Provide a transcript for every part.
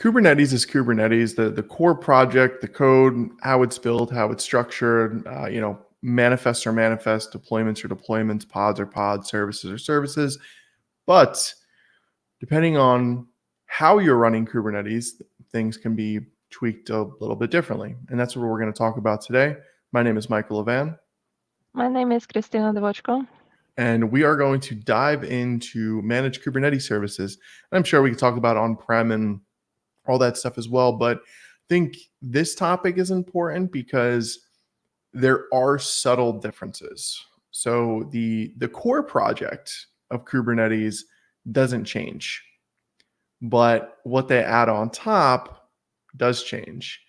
Kubernetes is Kubernetes. The core project, the code, how it's built, how it's structured. Manifests are manifests, deployments are deployments, pods are pods, services are services. But depending on how you're running Kubernetes, things can be tweaked a little bit differently. And that's what we're going to talk about today. My name is Michael Levan. My name is Kristina and And we are going to dive into managed Kubernetes services. And I'm sure we can talk about on-prem and all that stuff as well. But I think this topic is important because there are subtle differences. So the core project of Kubernetes doesn't change, but what they add on top does change.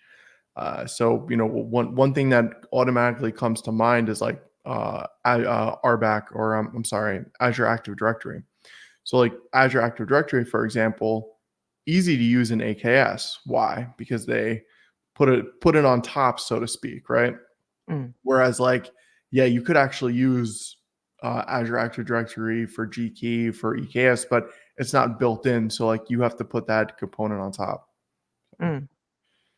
One thing that automatically comes to mind is like RBAC, or I'm sorry, Azure Active Directory. So like Azure Active Directory, for example, easy to use in AKS. Why? Because they put it on top, so to speak, right? Whereas you could actually use Azure Active Directory for Gkey, for EKS, but it's not built in. So like you have to put that component on top. And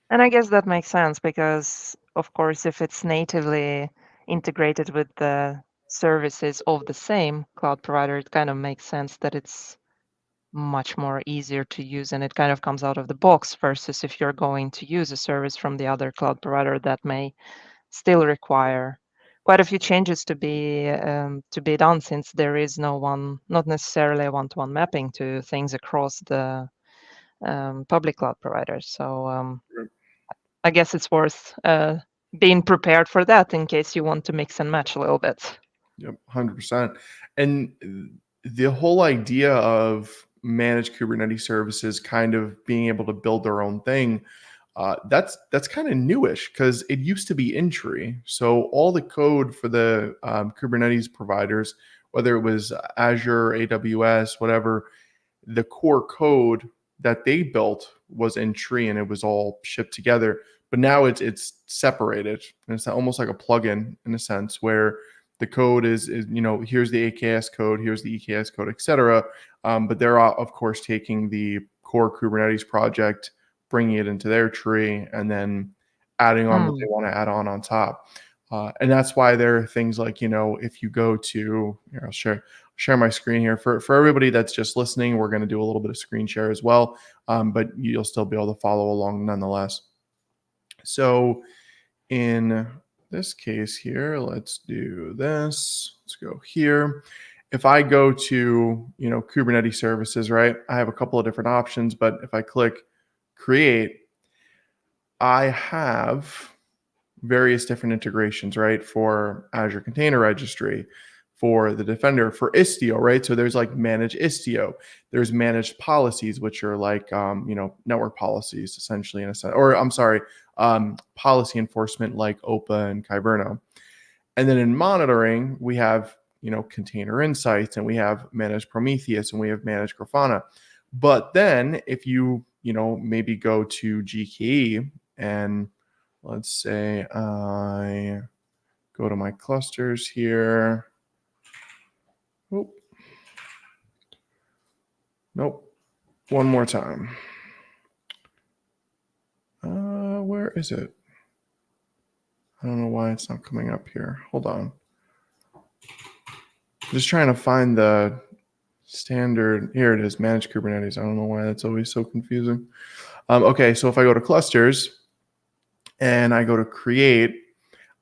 I guess that makes sense because, of course, if it's natively integrated with the services of the same cloud provider, it kind of makes sense that it's much more easier to use and it kind of comes out of the box versus if you're going to use a service from the other cloud provider that may still require quite a few changes to be done, since there is not necessarily a one-to-one mapping to things across the public cloud providers. So I guess it's worth being prepared for that in case you want to mix and match a little bit. Yep, 100%. And the whole idea of managed Kubernetes services kind of being able to build their own thing, that's kind of newish because it used to be in tree. So all the code for the Kubernetes providers, whether it was Azure, AWS, whatever, the core code that they built was in tree and it was all shipped together. But now it's separated, and it's almost like a plugin in a sense where the code is here's the AKS code, here's the EKS code, etc. But they're of course taking the core Kubernetes project, bringing it into their tree, and then adding on what they want to add on top. And that's why there are things like, if you go to, I'll share my screen here for everybody that's just listening. We're going to do a little bit of screen share as well, but you'll still be able to follow along nonetheless. So in this case here, let's do this. Let's go here. If I go to, Kubernetes services, right? I have a couple of different options, but if I click create, I have various different integrations, right? For Azure Container Registry, for the Defender, for Istio, right? So there's like managed Istio. There's managed policies, which are like, network policies essentially in a sense, or I'm sorry, policy enforcement like OPA and Kyverno. And then in monitoring, we have, Container Insights, and we have managed Prometheus, and we have managed Grafana. But then if you, maybe go to GKE, and let's say I go to my clusters here. Oh. Nope. One more time. Where is it? I don't know why it's not coming up here. Hold on. I'm just trying to find the standard. Here it is, managed Kubernetes. I don't know why that's always so confusing. Okay, so if I go to clusters and I go to create,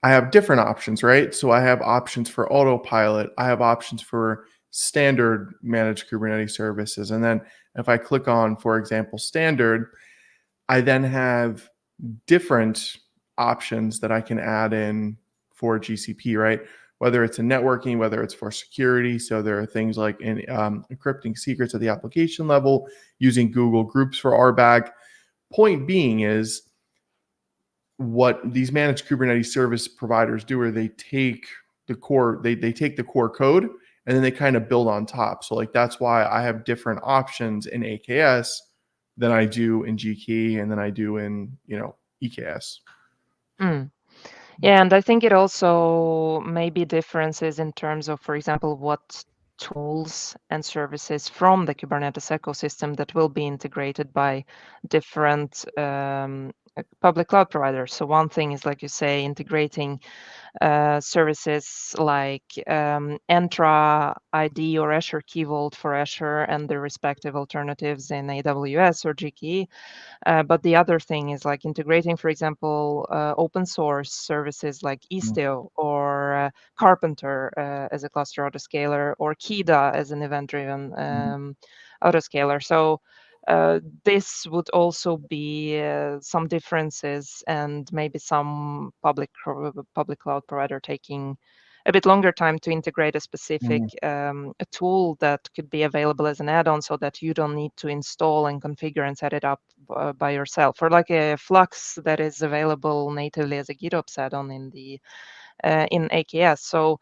I have different options, right? So I have options for autopilot. I have options for standard managed Kubernetes services. And then if I click on, for example, standard, I then have different options that I can add in for GCP, right? Whether it's in networking, whether it's for security. So there are things like in encrypting secrets at the application level, using Google Groups for RBAC. Point being is, what these managed Kubernetes service providers do are they take the core, they take the core code and then they kind of build on top. So like that's why I have different options in AKS than I do in Gkey and than I do in EKS. Yeah, and I think it also may be differences in terms of, for example, what tools and services from the Kubernetes ecosystem that will be integrated by different public cloud providers. So one thing is, like you say, integrating services like Entra ID or Azure Key Vault for Azure and the respective alternatives in AWS or GKE. But the other thing is like integrating, for example, open source services like Mm, Istio or Carpenter as a cluster autoscaler, or Kida as an event-driven mhm, autoscaler. So this would also be some differences, and maybe some public cloud provider taking a bit longer time to integrate a specific mhm, a tool that could be available as an add-on, so that you don't need to install and configure and set it up by yourself, or like a Flux that is available natively as a GitOps add-on in AKS. So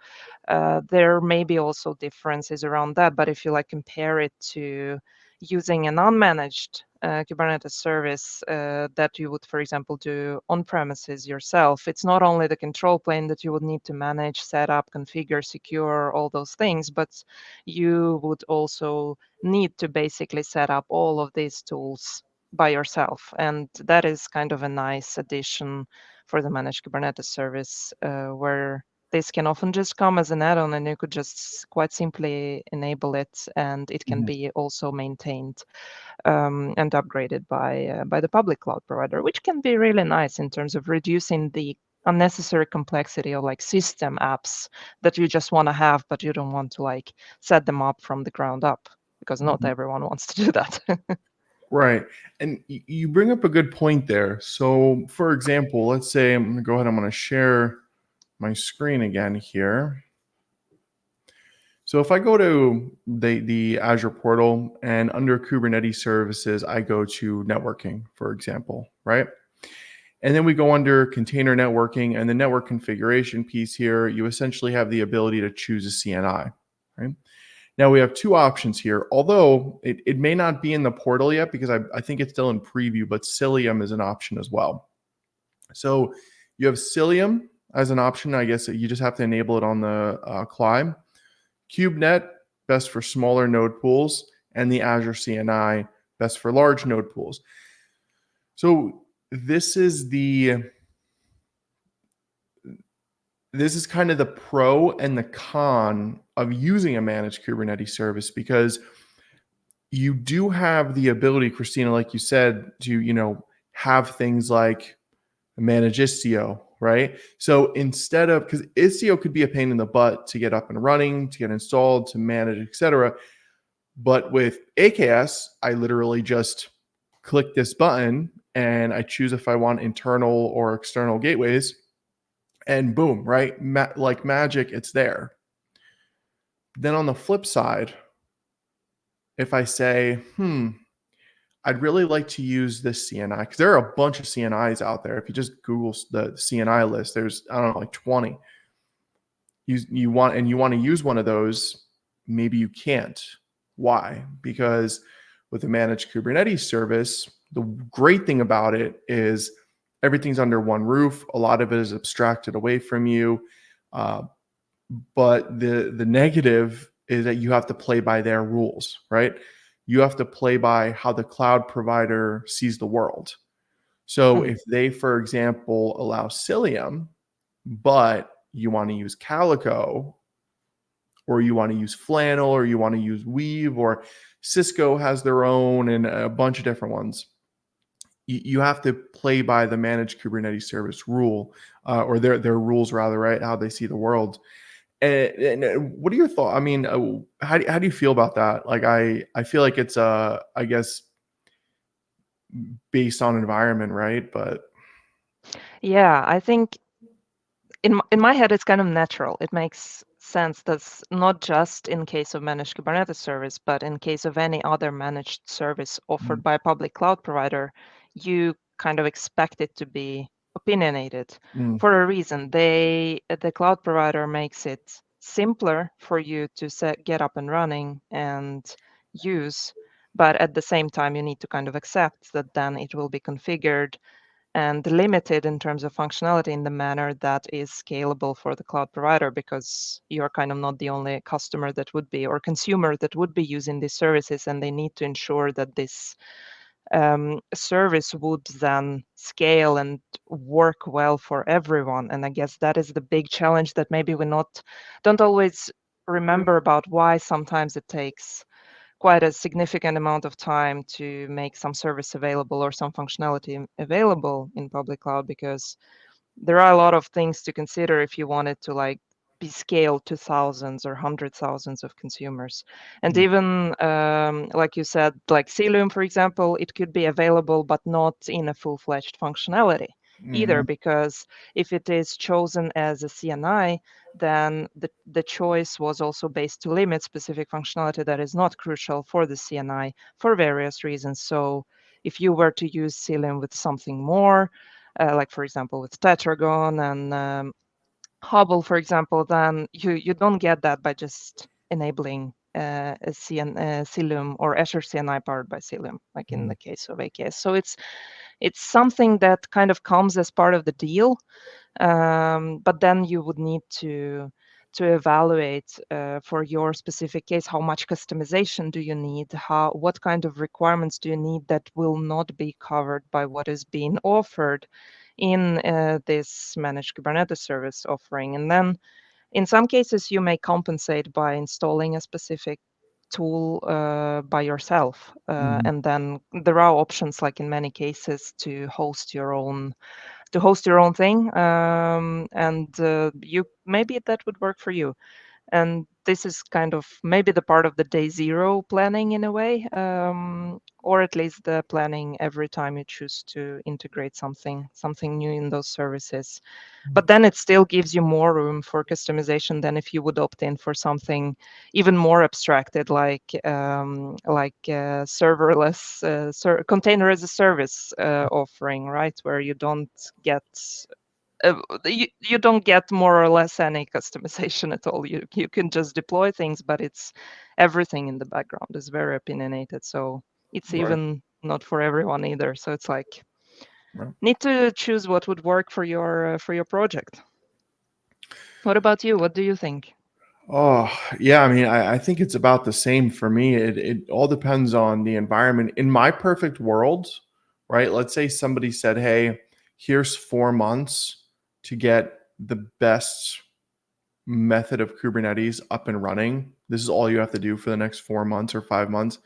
there may be also differences around that. But if you like compare it to using an unmanaged Kubernetes service that you would, for example, do on premises yourself, it's not only the control plane that you would need to manage, set up, configure, secure, all those things, but you would also need to basically set up all of these tools by yourself. And that is kind of a nice addition for the managed Kubernetes service, where this can often just come as an add-on, and you could just quite simply enable it, and it can mhm, be also maintained and upgraded by the public cloud provider, which can be really nice in terms of reducing the unnecessary complexity of like system apps that you just want to have, but you don't want to like set them up from the ground up, because not mhm. everyone wants to do that. Right. And you bring up a good point there. So, for example, let's say I'm going to go ahead, I'm going to share my screen again here. So if I go to the Azure portal and under Kubernetes services, I go to networking, for example, right? And then we go under container networking and the network configuration piece here. You essentially have the ability to choose a CNI, right? Now we have two options here, although it may not be in the portal yet because I think it's still in preview, but Cilium is an option as well. So you have Cilium as an option. I guess you just have to enable it on the Climb. KubeNet, best for smaller node pools, and the Azure CNI, best for large node pools. So this is kind of the pro and the con of using a managed Kubernetes service, because you do have the ability, Kristina, like you said, to have things like manage Istio, right? So instead of, because Istio could be a pain in the butt to get up and running, to get installed, to manage, etc. But with AKS, I literally just click this button and I choose if I want internal or external gateways, and boom, right? Like magic, it's there. Then on the flip side, if I say, I'd really like to use this CNI, because there are a bunch of CNIs out there. If you just Google the CNI list, there's, I don't know, like 20. You want to use one of those, maybe you can't. Why? Because with a managed Kubernetes service, the great thing about it is everything's under one roof. A lot of it is abstracted away from you. Uh, but the negative is that you have to play by their rules, right? You have to play by how the cloud provider sees the world. So Mm. if they, for example, allow Cilium, but you want to use Calico, or you want to use Flannel, or you want to use Weave, or Cisco has their own, and a bunch of different ones. You have to play by the managed Kubernetes service rule, or their rules rather, right? How they see the world. And what are your thoughts? I mean, how do you feel about that? Like, I feel like it's I guess based on environment, right? But Yeah, I think in my head, it's kind of natural. It makes sense. That's not just in case of managed Kubernetes service, but in case of any other managed service offered by a public cloud provider, you kind of expect it to be opinionated mm, for a reason. The cloud provider makes it simpler for you to get up and running and use, but at the same time, you need to kind of accept that then it will be configured and limited in terms of functionality in the manner that is scalable for the cloud provider, because you're kind of not the only customer that would be, or consumer that would be using these services, and they need to ensure that this service would then scale and work well for everyone. And I guess that is the big challenge that maybe we don't always remember about, why sometimes it takes quite a significant amount of time to make some service available or some functionality available in public cloud, because there are a lot of things to consider if you want it to like be scaled to thousands or hundred thousands of consumers. And even like you said, like Cilium, for example, it could be available but not in a full-fledged functionality either, Mhm. because if it is chosen as a CNI, then the choice was also based to limit specific functionality that is not crucial for the CNI for various reasons. So if you were to use Cilium with something more, like for example with Tetragon and Hubble, for example, then you don't get that by just enabling Cilium or Azure CNI powered by Cilium, like in the case of AKS. So it's something that kind of comes as part of the deal, but then you would need to evaluate for your specific case, how much customization do you need, what kind of requirements do you need that will not be covered by what is being offered in this managed Kubernetes service offering. And then in some cases, you may compensate by installing a specific tool by yourself. Mhm. And then there are options, like in many cases, to host your own thing, and you maybe that would work for you. And this is kind of maybe the part of the day zero planning in a way, or at least the planning every time you choose to integrate something new in those services. But then it still gives you more room for customization than if you would opt in for something even more abstracted, like serverless container as a service offering, right, where you don't get you don't get more or less any customization at all. You can just deploy things, but it's everything in the background is very opinionated. So it's Right. even not for everyone either. So it's like Right. need to choose what would work for your project. What about you? What do you think? Oh, yeah. I mean, I think it's about the same for me. It all depends on the environment. In my perfect world, right? Let's say somebody said, "Hey, here's 4 months to get the best method of Kubernetes up and running. This is all you have to do for the next 4 months or 5 months."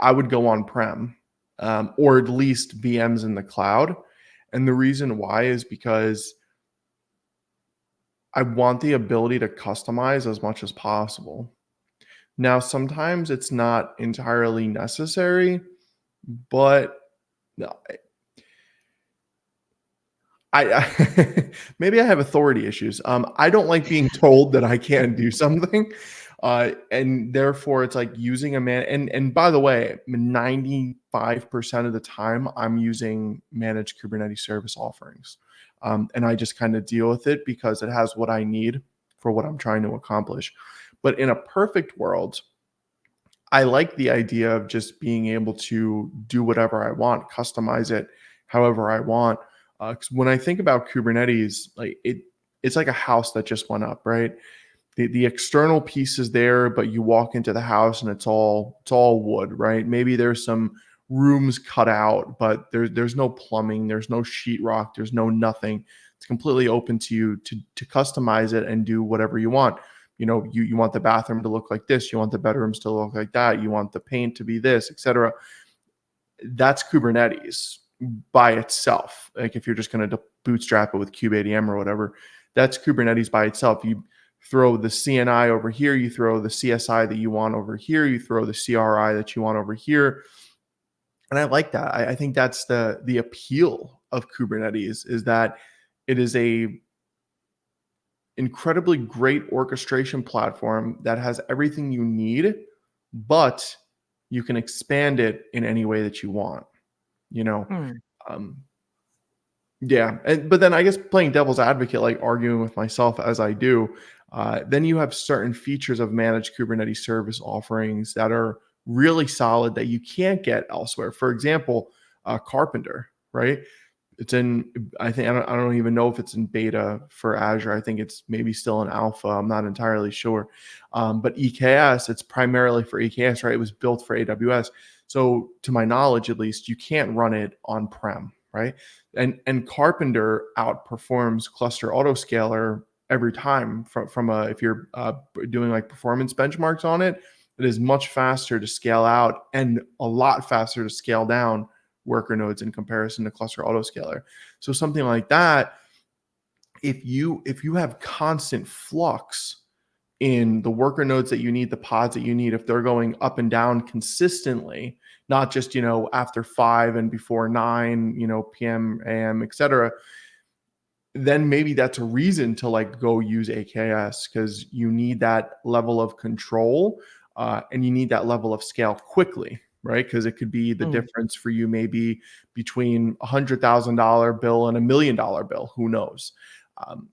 I would go on-prem, or at least VMs in the cloud. And the reason why is because I want the ability to customize as much as possible. Now, sometimes it's not entirely necessary, but no, maybe I have authority issues. I don't like being told that I can't do something, and therefore it's like using a man. And by the way, 95% of the time I'm using managed Kubernetes service offerings, and I just kind of deal with it because it has what I need for what I'm trying to accomplish. But in a perfect world, I like the idea of just being able to do whatever I want, customize it however I want. 'Cause when I think about Kubernetes, like it's like a house that just went up, right? The external piece is there, but you walk into the house and it's all wood, right? Maybe there's some rooms cut out, but there's no plumbing, there's no sheetrock, there's no nothing. It's completely open to you to customize it and do whatever you want. You want the bathroom to look like this, you want the bedrooms to look like that, you want the paint to be this, etc. That's Kubernetes by itself. Like if you're just going to bootstrap it with kubeadm or whatever, that's Kubernetes by itself. You throw the CNI over here, you throw the CSI that you want over here, you throw the CRI that you want over here. And I like that. I think that's the appeal of Kubernetes, is that it is a incredibly great orchestration platform that has everything you need, but you can expand it in any way that you want. You know, Hmm. um, yeah. But then I guess playing devil's advocate, like arguing with myself as I do, then you have certain features of managed Kubernetes service offerings that are really solid that you can't get elsewhere. For example, Carpenter, right? It's in, I think, I don't even know if it's in beta for Azure. I think it's maybe still in alpha. I'm not entirely sure. But EKS, it's primarily for EKS, right? It was built for AWS. So to my knowledge, at least, you can't run it on-prem, right? And Carpenter outperforms Cluster Autoscaler every time from a, if you're doing like performance benchmarks on it, it is much faster to scale out and a lot faster to scale down worker nodes in comparison to cluster autoscaler. So something like that, if you have constant flux in the worker nodes that you need, the pods that you need, if they're going up and down consistently, not just after 5 and before 9 p.m., a.m., etc., then maybe that's a reason to like go use AKS, because you need that level of control, and you need that level of scale quickly, right? Because it could be the Mm. difference for you maybe between $100,000 bill and $1 million bill. Who knows? Um,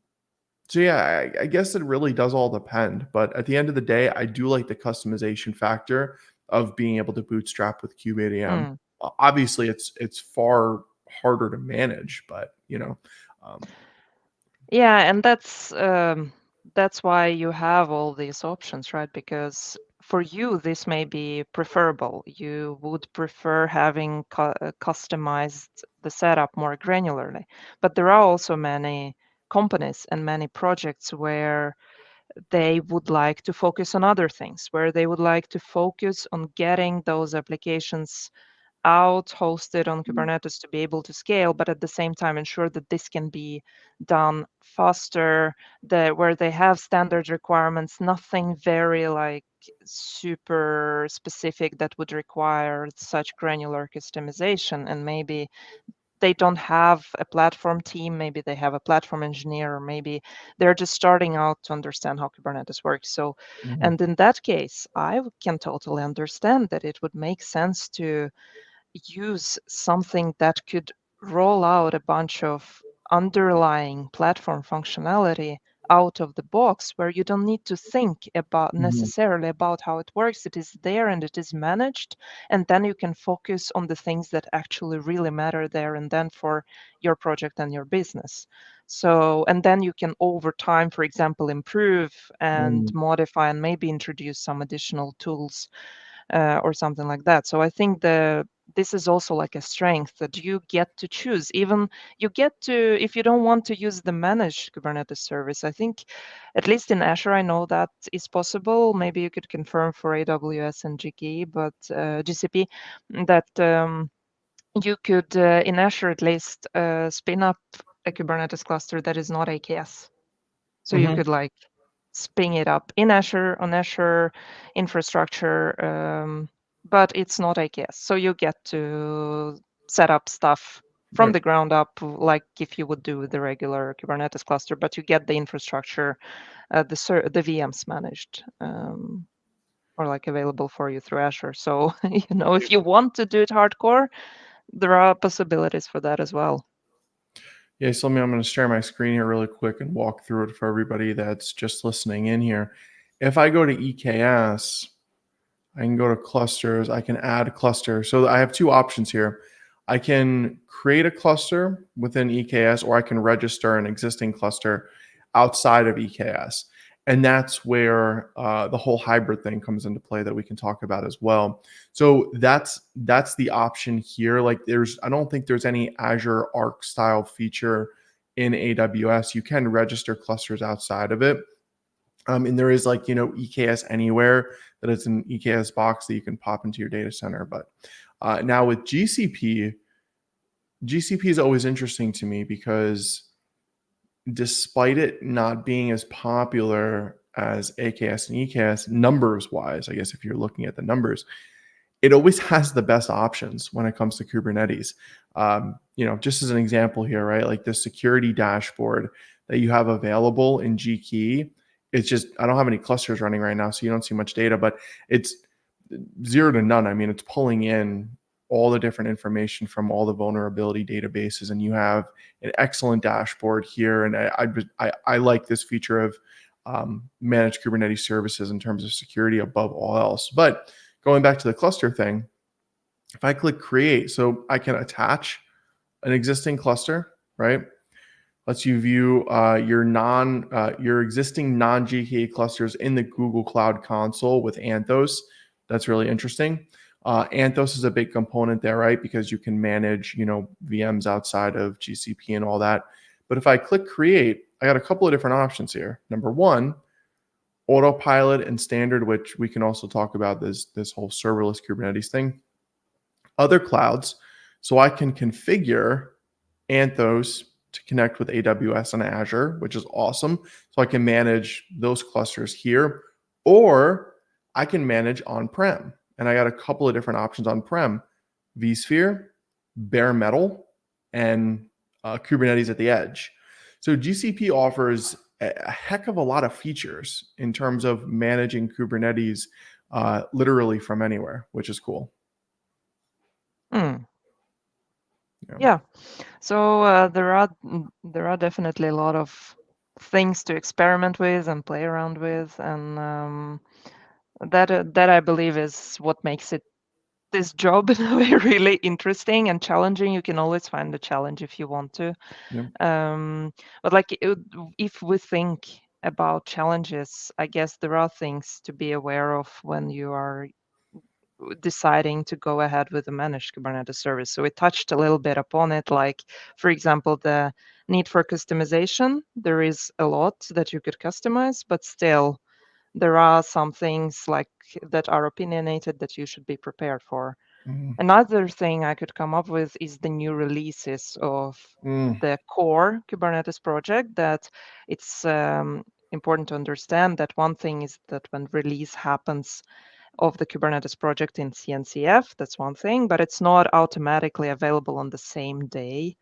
so yeah, I guess it really does all depend. But at the end of the day, I do like the customization factor of being able to bootstrap with kubeadm. Mm. Obviously, it's far harder to manage, but um, Yeah, and that's why you have all these options, right? Because for you, this may be preferable. You would prefer having customized the setup more granularly. But there are also many companies and many projects where they would like to focus on other things, where they would like to focus on getting those applications out, hosted on Kubernetes to be able to scale, but at the same time ensure that this can be done faster, where they have standard requirements, nothing very like super specific that would require such granular customization. And maybe they don't have a platform team, maybe they have a platform engineer, or maybe they're just starting out to understand how Kubernetes works. So, mhm. and in that case, I can totally understand that it would make sense to use something that could roll out a bunch of underlying platform functionality out of the box, where you don't need to think about Mhm. necessarily about how it works. It is there and it is managed, and then you can focus on the things that actually really matter there and then for your project and your business. So, and then you can over time, for example, improve and Mm. modify and maybe introduce some additional tools, or something like that. So I think this is also like a strength that you get to choose. Even you get to, if you don't want to use the managed Kubernetes service, I think at least in Azure, I know that is possible. Maybe you could confirm for AWS and GCP, that you could, in Azure at least, spin up a Kubernetes cluster that is not AKS. So you Mhm. could like spin it up in Azure on Azure infrastructure, but it's not AKS. So you get to set up stuff from Right. the ground up, like if you would do with the regular Kubernetes cluster, but you get the infrastructure, the VMs managed, or like available for you through Azure. So if you want to do it hardcore, there are possibilities for that as well. Yeah, so I'm going to share my screen here really quick and walk through it for everybody that's just listening in here. If I go to EKS, I can go to clusters. I can add a cluster. So I have two options here. I can create a cluster within EKS, or I can register an existing cluster outside of EKS. And that's where the whole hybrid thing comes into play that we can talk about as well. So that's the option here. Like I don't think there's any Azure Arc style feature in AWS. You can register clusters outside of it. And there is like, EKS Anywhere, that it's an EKS box that you can pop into your data center. But now with GCP is always interesting to me because despite it not being as popular as AKS and EKS numbers wise, I guess if you're looking at the numbers, it always has the best options when it comes to Kubernetes. Just as an example here, right? Like the security dashboard that you have available in Gkey, it's just, I don't have any clusters running right now, so you don't see much data, but it's 0 to none. I mean, it's pulling in all the different information from all the vulnerability databases, and you have an excellent dashboard here. And I like this feature of managed Kubernetes services in terms of security above all else. But going back to the cluster thing, if I click create, so I can attach an existing cluster, right? Lets you view your existing non-GKE clusters in the Google Cloud Console with Anthos. That's really interesting. Anthos is a big component there, right? Because you can manage, VMs outside of GCP and all that. But if I click create, I got a couple of different options here. Number one, autopilot and standard, which we can also talk about this whole serverless Kubernetes thing. Other clouds, so I can configure Anthos to connect with AWS and Azure, which is awesome. So I can manage those clusters here, or I can manage on-prem. And I got a couple of different options on-prem: vSphere, bare metal, and Kubernetes at the edge. So GCP offers a heck of a lot of features in terms of managing Kubernetes literally from anywhere, which is cool. Yeah. So there are definitely a lot of things to experiment with and play around with, and that I believe is what makes this job in a way really interesting and challenging. You can always find a challenge if you want to. Yeah. But like if we think about challenges, I guess there are things to be aware of when you are deciding to go ahead with a managed Kubernetes service. So we touched a little bit upon it, like, for example, the need for customization. There is a lot that you could customize, but still there are some things like that are opinionated that you should be prepared for. Mhm. Another thing I could come up with is the new releases of Mm. the core Kubernetes project. That it's important to understand that one thing is that when release happens of the Kubernetes project in CNCF, that's one thing, but it's not automatically available on the same day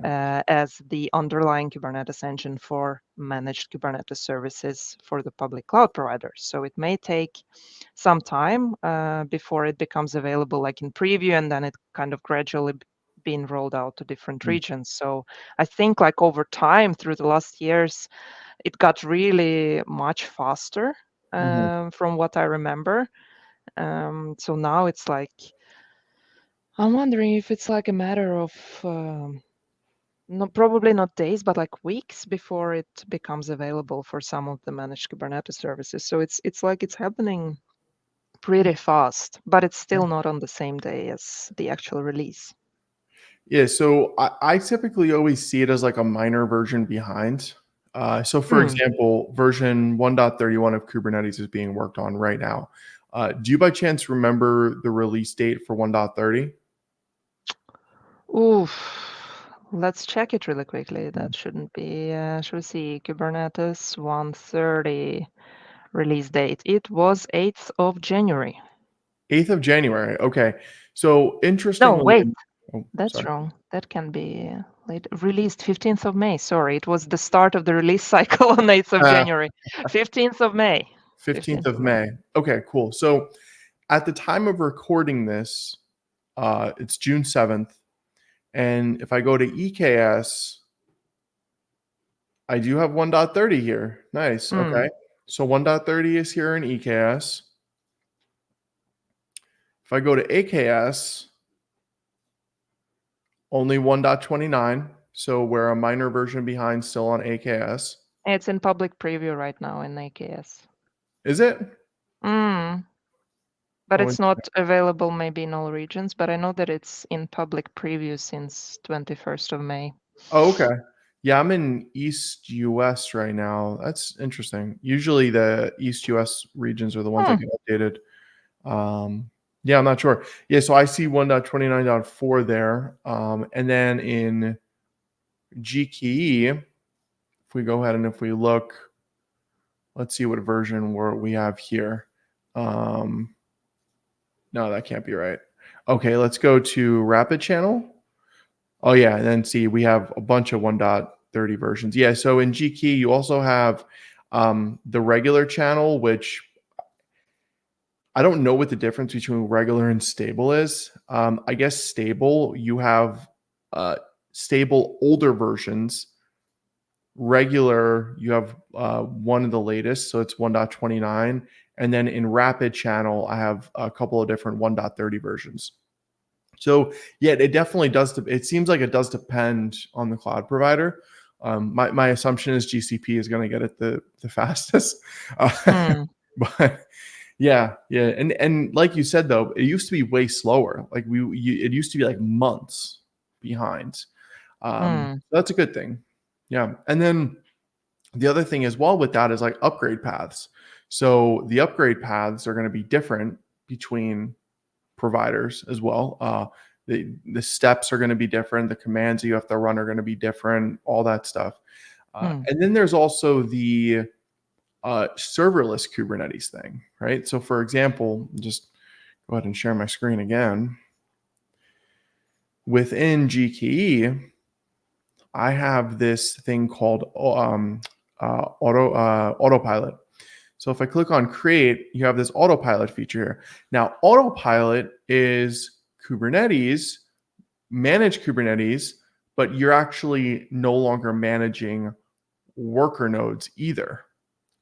as the underlying Kubernetes engine for managed Kubernetes services for the public cloud providers. So it may take some time before it becomes available, like in preview, and then it kind of gradually being rolled out to different Mm. regions. So I think like over time, through the last years, it got really much faster Mhm. from what I remember. So now it's like, I'm wondering if it's like a matter of no, probably not days, but like weeks before it becomes available for some of the managed Kubernetes services. So it's like it's happening pretty fast, but it's Yeah. still not on the same day as the actual release. Yeah, so I typically always see it as like a minor version behind. So, for Mm. example, version 1.31 of Kubernetes is being worked on right now. Do you by chance remember the release date for 1.30? Oof. Let's check it really quickly. Yeah. That shouldn't be. Should we see Kubernetes 130 release date? It was 8th of January. 8th of January. Okay. So, No, interestingly, wait. oh, That's sorry. wrong. That can be late. Released 15th of May. Sorry, it was the start of the release cycle on 8th of Uh, January. 15th of May. 15th 15th of of May. May. Okay, cool. So, at the time of recording this, it's June 7th. And if I go to EKS, I do have 1.30 here. Nice. Mm. Okay. So 1.30 is here in EKS. If I go to AKS, only 1.29. So we're a minor version behind still on AKS. It's in public preview right now in AKS. Is it? Mm. But Oh, it's not available maybe in all regions, but I know that it's in public preview since 21st of May. okay. Yeah, I'm in East US right now. That's interesting. Usually the East US regions are the ones that Hmm. get updated. Yeah, I'm not sure. Yeah, so I see 1.29.4 there. And then in GKE, if we go ahead and if we look, let's see what version we have here. Um, no, that can't be right. Okay, let's go to Rapid Channel. Oh yeah, and then see we have a bunch of 1.30 versions. Yeah, so in GKE you also have the regular channel, which I don't know what the difference between regular and stable is. I guess stable, you have stable older versions. Regular, you have one of the latest, so it's 1.29. And then in rapid channel, I have a couple of different 1.30 versions. So yeah, it definitely does. It seems like it does depend on the cloud provider. My assumption is GCP is going to get it the fastest, Hmm. but yeah, and like you said though, it used to be way slower. Like it used to be like months behind. Hmm. So that's a good thing. Yeah, and then the other thing as well with that is like upgrade paths. So the upgrade paths are going to be different between providers as well. The steps are going to be different. The commands you have to run are going to be different. All that stuff. Hmm. And then there's also the serverless Kubernetes thing, right? So for example, just go ahead and share my screen again. Within GKE, I have this thing called autopilot. So if I click on create, you have this autopilot feature here. Now, autopilot is Kubernetes, manage Kubernetes, but you're actually no longer managing worker nodes either.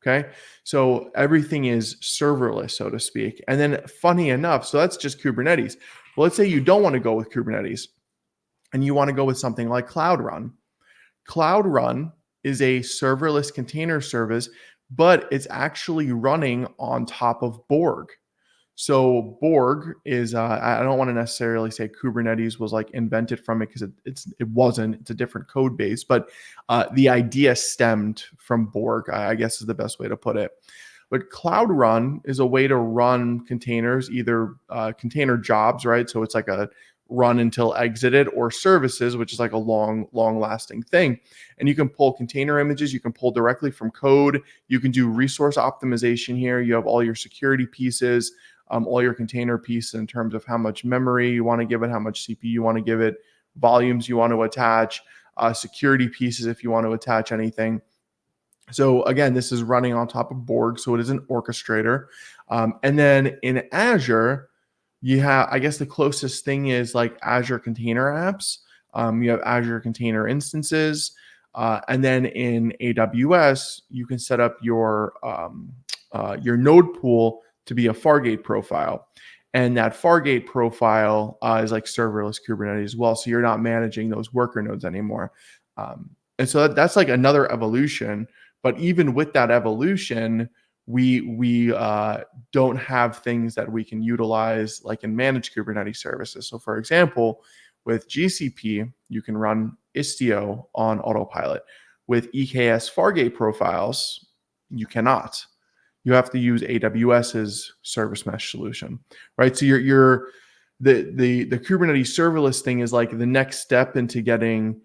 Okay. So everything is serverless, so to speak. And then, funny enough, so that's just Kubernetes. Well, let's say you don't want to go with Kubernetes and you want to go with something like Cloud Run. Cloud Run is a serverless container service, but it's actually running on top of Borg. So Borg is I don't want to necessarily say Kubernetes was like invented from it because it wasn't. It's a different code base, but the idea stemmed from Borg. I guess is the best way to put it. But Cloud Run is a way to run containers, either container jobs, right? So it's like a run until exited, or services, which is like a long lasting thing. And you can pull container images, you can pull directly from code, you can do resource optimization here. You have all your security pieces, all your container pieces in terms of how much memory you want to give it, how much CPU you want to give it, volumes you want to attach, security pieces if you want to attach anything. So again, this is running on top of Borg, so it is an orchestrator. And then in Azure, you have, I guess the closest thing is like Azure Container Apps. You have Azure Container Instances. And then in AWS, you can set up your node pool to be a Fargate profile. And that Fargate profile is like serverless Kubernetes as well. So you're not managing those worker nodes anymore. And so that's like another evolution. But even with that evolution, we don't have things that we can utilize like in managed Kubernetes services. So for example, with GCP, you can run Istio on autopilot. With EKS Fargate profiles, you cannot. You have to use AWS's service mesh solution, right? So you're the Kubernetes serverless thing is like the next step into getting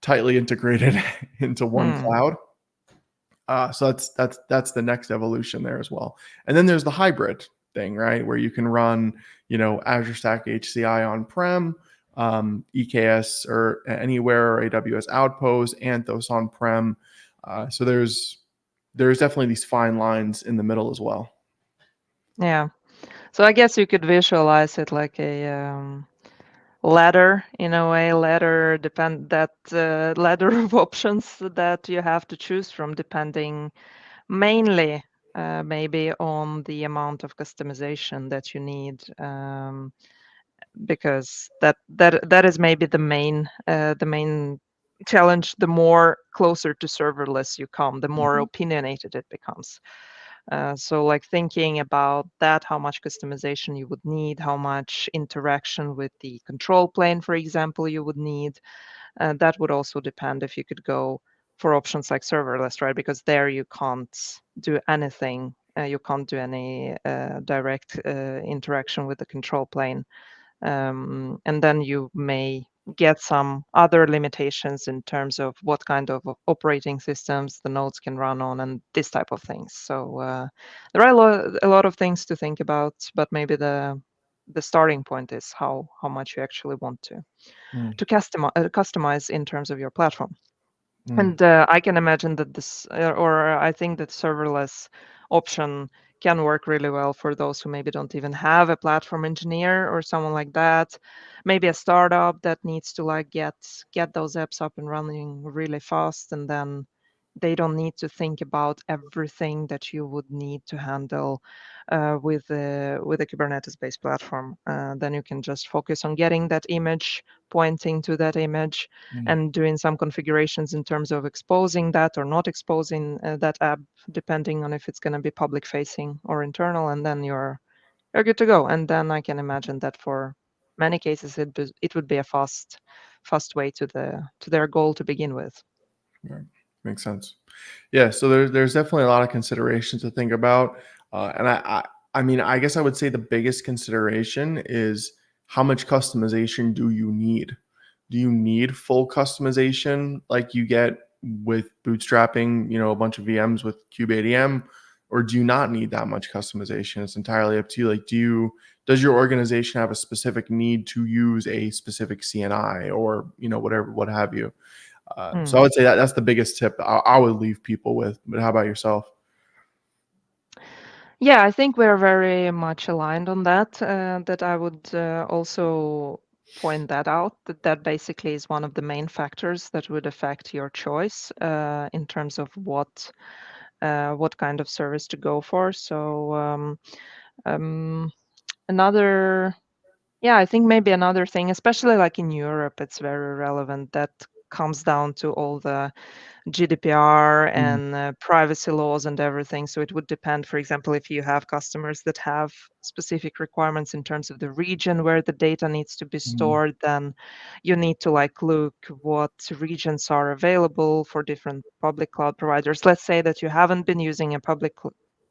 tightly integrated into one Hmm. cloud. So that's the next evolution there as well. And then there's the hybrid thing, right, where you can run, Azure Stack HCI on-prem, EKS or anywhere, or AWS Outpost, Anthos on-prem. So there's definitely these fine lines in the middle as well. Yeah. So I guess you could visualize it like a ladder in a way, ladder of options that you have to choose from, depending mainly maybe on the amount of customization that you need, because that is maybe the main challenge. The more closer to serverless you come, the more Mhm. opinionated it becomes. So like thinking about that, how much customization you would need, how much interaction with the control plane, for example, you would need. That would also depend if you could go for options like serverless, right? Because there you can't do anything. You can't do any direct interaction with the control plane. And then you may get some other limitations in terms of what kind of operating systems the nodes can run on and this type of things. So there are a lot of things to think about, but maybe the starting point is how much you actually want Mm, to customize in terms of your platform. mm, And I can imagine that or I think that serverless option can work really well for those who maybe don't even have a platform engineer or someone like that. Maybe a startup that needs to like get those apps up and running really fast, and then they don't need to think about everything that you would need to handle with a Kubernetes-based platform. Then you can just focus on getting that image, pointing to that image, Mm. and doing some configurations in terms of exposing that or not exposing that app, depending on if it's going to be public facing or internal, and then you're good to go. And then I can imagine that for many cases it would be a fast way to their goal to begin with. Right. Makes sense. Yeah, so there's definitely a lot of considerations to think about, and I mean, I guess I would say the biggest consideration is how much customization do you need? Do you need full customization like you get with bootstrapping, a bunch of VMs with kubeadm, or do you not need that much customization? It's entirely up to you. Like, does your organization have a specific need to use a specific CNI or whatever, what have you? So I Hmm. would say that's the biggest tip I would leave people with. But how about yourself? Yeah, I think we're very much aligned on that. That I would also point that out, that basically is one of the main factors that would affect your choice in terms of what kind of service to go for. So um, another, yeah, I think maybe another thing, especially like in Europe, it's very relevant. That comes down to all the GDPR Mm, and privacy laws and everything. So it would depend, for example, if you have customers that have specific requirements in terms of the region where the data needs to be mm, stored, then you need to like look what regions are available for different public cloud providers. Let's say that you haven't been using a public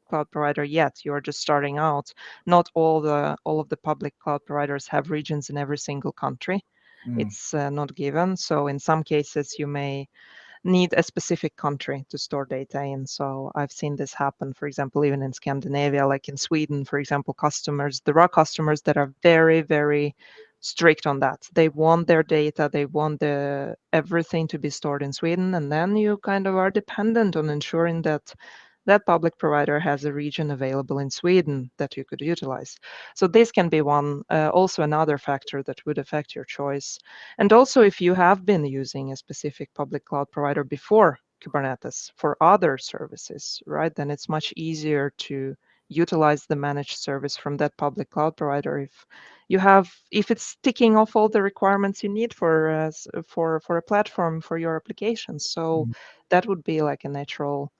cloud provider yet, you're just starting out. Not all of the public cloud providers have regions in every single country. mm, It's not given. So in some cases you may need a specific country to store data in. So I've seen this happen, for example, even in Scandinavia, like in Sweden, for example, there are customers that are very, very strict on that. They want their data, they want everything to be stored in Sweden, and then you kind of are dependent on ensuring that that public provider has a region available in Sweden that you could utilize. So this can be also another factor that would affect your choice. And also, if you have been using a specific public cloud provider before Kubernetes for other services, right, then it's much easier to utilize the managed service from that public cloud provider if it's ticking off all the requirements you need for a platform for your application. So mm, that would be like a natural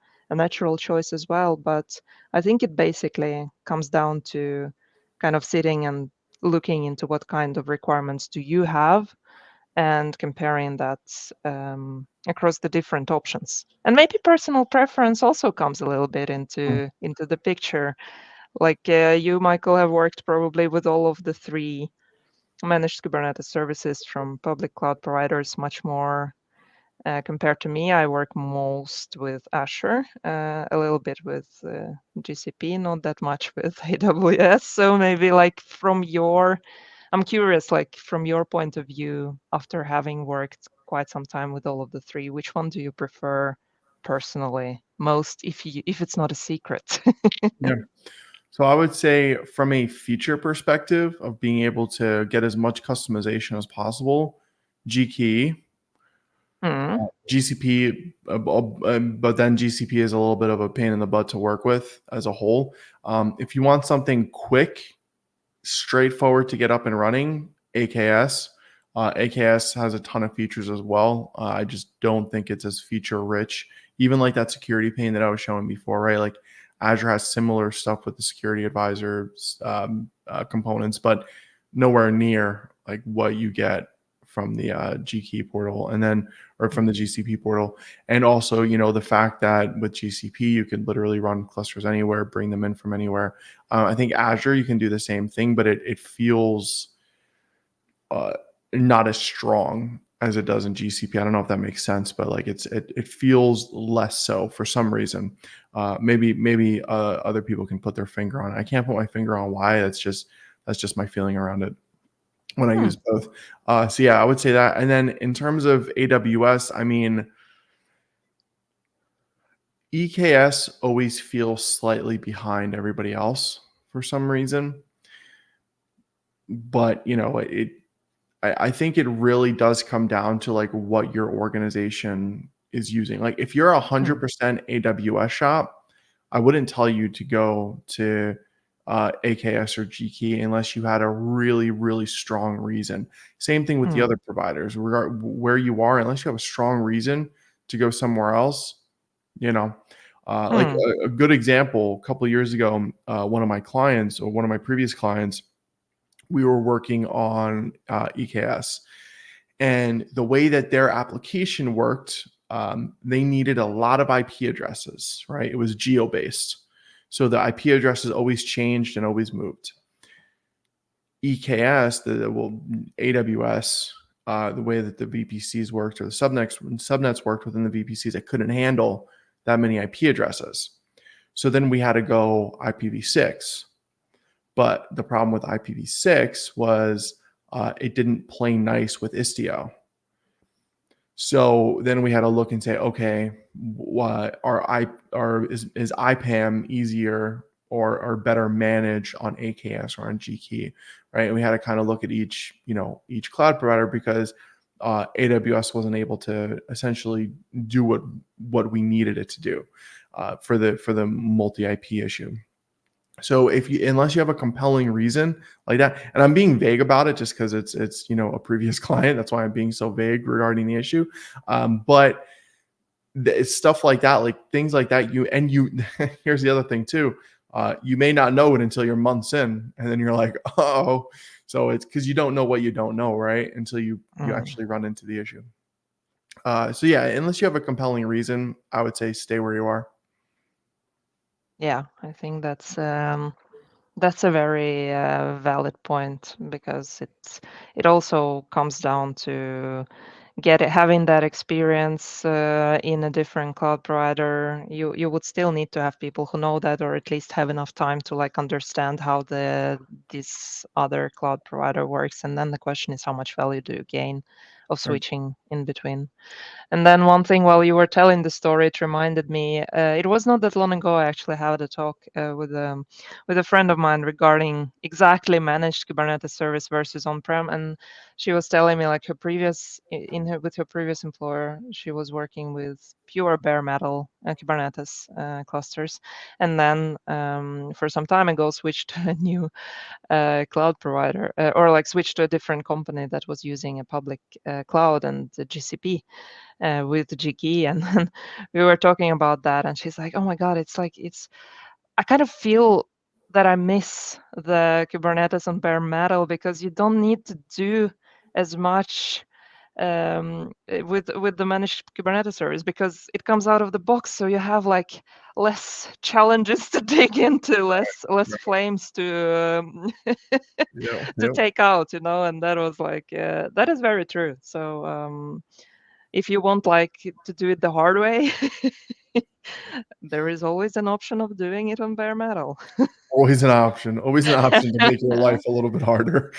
choice as well. But I think it basically comes down to kind of sitting and looking into what kind of requirements do you have and comparing that across the different options. And maybe personal preference also comes a little bit mm. into the picture. Like you, Michael, have worked probably with all of the three managed Kubernetes services from public cloud providers much more compared to me. I work most with Azure, a little bit with GCP, not that much with AWS. So maybe I'm curious, like from your point of view, after having worked quite some time with all of the three, which one do you prefer personally most, if it's not a secret? Yeah. So I would say from a feature perspective of being able to get as much customization as possible, GKE, Hmm. GCP, but then GCP is a little bit of a pain in the butt to work with as a whole. If you want something quick, straightforward to get up and running, AKS. AKS has a ton of features as well. I just don't think it's as feature rich. Even like that security pane that I was showing before, right? Like Azure has similar stuff with the security advisor components, but nowhere near like what you get from the GKey portal and then or from the GCP portal. And also, the fact that with GCP you can literally run clusters anywhere, bring them in from anywhere. I think Azure you can do the same thing, but it feels uh, not as strong as it does in GCP. I don't know if that makes sense, but like it feels less so for some reason. Maybe other people can put their finger on it. I can't put my finger on why. That's just my feeling around it when I Hmm. use both. So yeah, I would say that. And then in terms of AWS, I mean, EKS always feels slightly behind everybody else for some reason, but I think it really does come down to like what your organization is using. Like if you're 100% AWS shop, I wouldn't tell you to go to AKS or GKey unless you had a really, really strong reason. Same thing with the other providers. Where you are, unless you have a strong reason to go somewhere else, you know. Like a good example, a couple of years ago, one of my clients or one of my previous clients, we were working on EKS. And the way that their application worked, they needed a lot of IP addresses, right? It was geo-based. So the IP addresses always changed and always moved. EKS, AWS, the way that the VPCs worked or the subnets worked within the VPCs, it couldn't handle that many IP addresses. So then we had to go IPv6. But the problem with IPv6 was it didn't play nice with Istio. So then we had to look and say, okay, is IPAM easier or better managed on AKS or on GKey, right? And we had to kind of look at each cloud provider because AWS wasn't able to essentially do what we needed it to do for the multi-IP issue. So unless you have a compelling reason like that, and I'm being vague about it just because it's a previous client, that's why I'm being so vague regarding the issue. But it's stuff like that, like things like that. Here's the other thing too. You may not know it until you're months in, and then you're like, oh. So it's because you don't know what you don't know, right? Until you actually run into the issue. So yeah, unless you have a compelling reason, I would say stay where you are. Yeah, I think that's a very valid point because it also comes down to having that experience in a different cloud provider. You would still need to have people who know that, or at least have enough time to like understand how this other cloud provider works. And then the question is, how much value do you gain of switching in between? And then one thing, while you were telling the story, it reminded me. It was not that long ago I actually had a talk with a friend of mine regarding exactly managed Kubernetes service versus on-prem, and she was telling me like with her previous employer, she was working with pure bare metal Kubernetes clusters, and then for some time ago switched to a new cloud provider, or like switched to a different company that was using a public cloud and GCP with GKey. And then we were talking about that, and she's like, "Oh my God, I kind of feel that I miss the Kubernetes on bare metal because you don't need to do as much with the managed Kubernetes service because it comes out of the box, so you have like less challenges to dig into, less flames to to Yeah. take out, And that was like that is very true. So if you want like to do it the hard way, there is always an option of doing it on bare metal. Always an option. Always an option to make your life a little bit harder.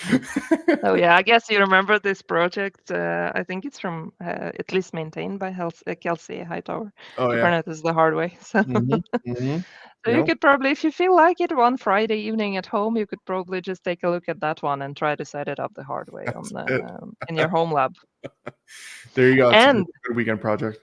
Oh yeah, I guess you remember this project. I think it's from at least maintained by Kelsey Hightower, Oh yeah. Kubernetes the hard way. So, so you Yep. could probably, if you feel like it, one Friday evening at home, you could probably just take a look at that one and try to set it up the hard way That's it. in your home lab. There you go. It's a And good weekend project.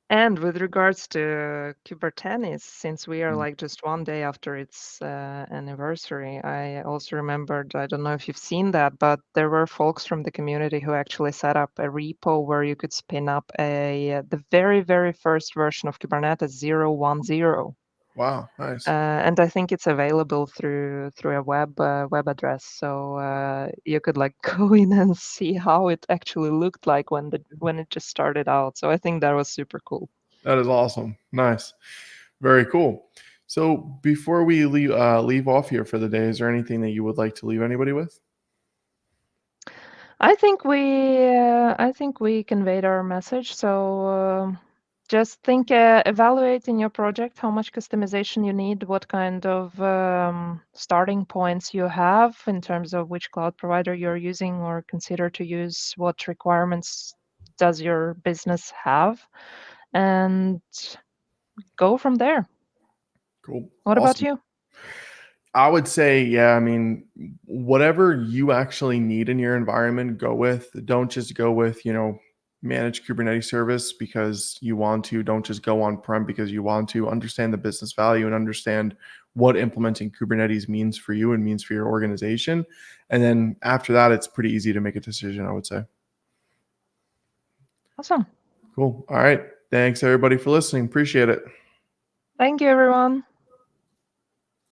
And with regards to Kubernetes, since we are Mm. like just one day after its anniversary, I also remembered, I don't know if you've seen that, but there were folks from the community who actually set up a repo where you could spin up the very, very first version of Kubernetes 0.10. Wow, nice. And I think it's available through a web address, so you could like go in and see how it actually looked like when it just started out. So I think that was super cool. That is awesome. Nice. Very cool. So before we leave off here for the day, is there anything that you would like to leave anybody with? I think we conveyed our message. So just think, evaluate in your project how much customization you need, what kind of starting points you have in terms of which cloud provider you're using or consider to use, what requirements does your business have, and go from there. Cool. What about Awesome. you? I would say, yeah, I mean, whatever you actually need in your environment, go with. Don't just go with, managed Kubernetes service because you want to. Don't just go on-prem because you want to. Understand the business value and understand what implementing Kubernetes means for you and means for your organization. And then after that, it's pretty easy to make a decision, I would say. Awesome. Cool. All right. Thanks everybody for listening. Appreciate it. Thank you, everyone.